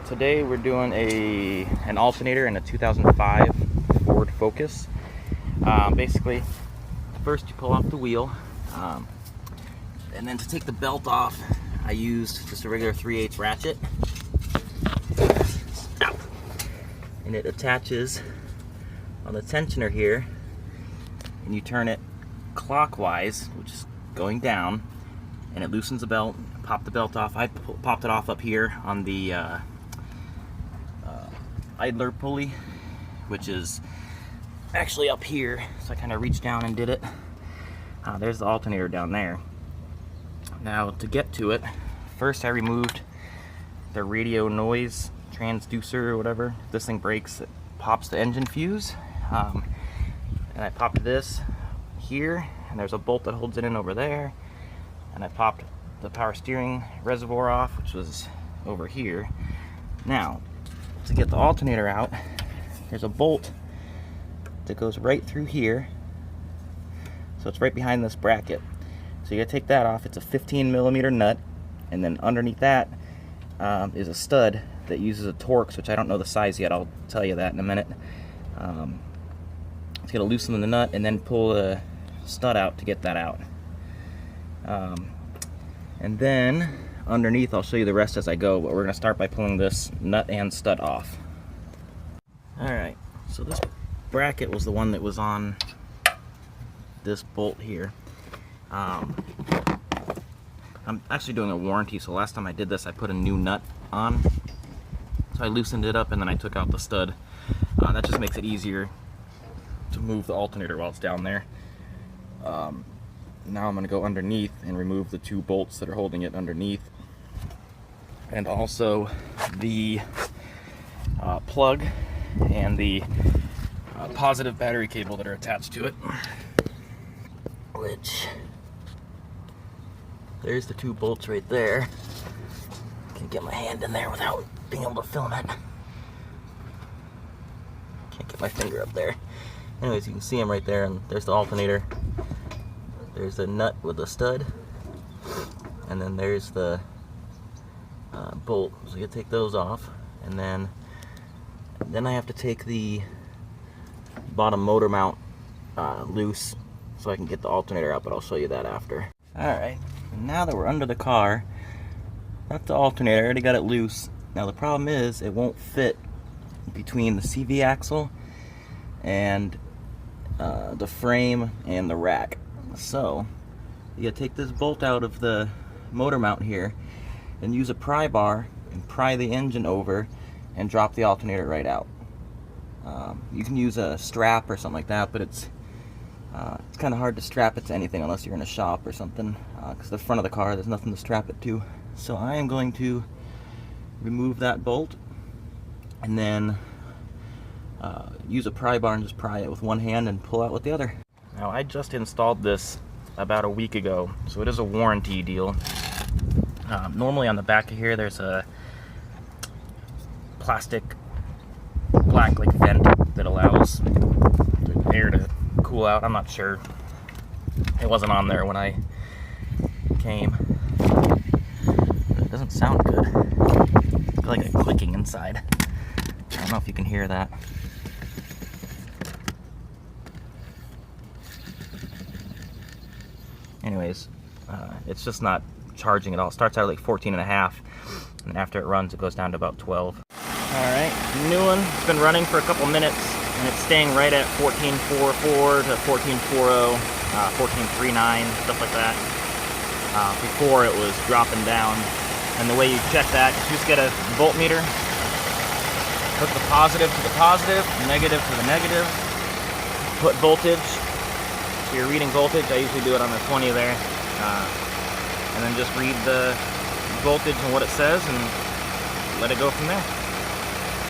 Today we're doing an alternator in a 2005 Ford Focus. Basically, first you pull off the wheel, and then to take the belt off, I used just a regular 3/8 ratchet. Ow. And it attaches on the tensioner here, and you turn it clockwise, which is going down, and it loosens the belt. Pop the belt off. I popped it off up here on the idler pulley, which is actually up here, so I kind of reached down and did it. There's the alternator down there. Now to get to it, first I removed the radio noise transducer or whatever. If this thing breaks, it pops the engine fuse, and I popped this here, and there's a bolt that holds it in over there, and I popped the power steering reservoir off, which was over here. Now, to get the alternator out, there's a bolt that goes right through here, so it's right behind this bracket. So you gotta take that off. It's a 15mm nut, and then underneath that is a stud that uses a Torx, which I don't know the size yet. I'll tell you that in a minute. It's gonna loosen the nut and then pull the stud out to get that out. And then underneath, I'll show you the rest as I go, but we're going to start by pulling this nut and stud off. Alright, so this bracket was the one that was on this bolt here. I'm actually doing a warranty, so last time I did this I put a new nut on. So I loosened it up and then I took out the stud. That just makes it easier to move the alternator while it's down there. Now I'm going to go underneath and remove the two bolts that are holding it underneath, and also the plug and the positive battery cable that are attached to it, which there's the two bolts right there. Can't get my hand in there without being able to film it. Can't get my finger up there. Anyways, you can see them right there, and there's the alternator. There's a nut with a stud, and then there's the bolt. So you take those off, and then I have to take the bottom motor mount loose so I can get the alternator out, but I'll show you that after. Alright, now that we're under the car, that's the alternator. I already got it loose. Now the problem is it won't fit between the CV axle and the frame and the rack. So you gotta take this bolt out of the motor mount here and use a pry bar and pry the engine over and drop the alternator right out. You can use a strap or something like that, but it's kind of hard to strap it to anything unless you're in a shop or something, because the front of the car there's nothing to strap it to. So I am going to remove that bolt and then use a pry bar and just pry it with one hand and pull out with the other. Now I just installed this about a week ago, so it is a warranty deal. Normally on the back of here there's a plastic black vent that allows the air to cool out. I'm not sure. It wasn't on there when I came. It doesn't sound good. I feel like a clicking inside. I don't know if you can hear that. Anyways, it's just not charging at all. It starts out at like 14.5, and after it runs it goes down to about 12. Alright, new one. It's been running for a couple minutes, and it's staying right at 14.44 to 14.40, 14.39, stuff like that. Before it was dropping down. And the way you check that is you just get a voltmeter, hook the positive to the positive, negative to the negative, put voltage. So you're reading voltage. I usually do it on the 20 there, and then just read the voltage and what it says and let it go from there.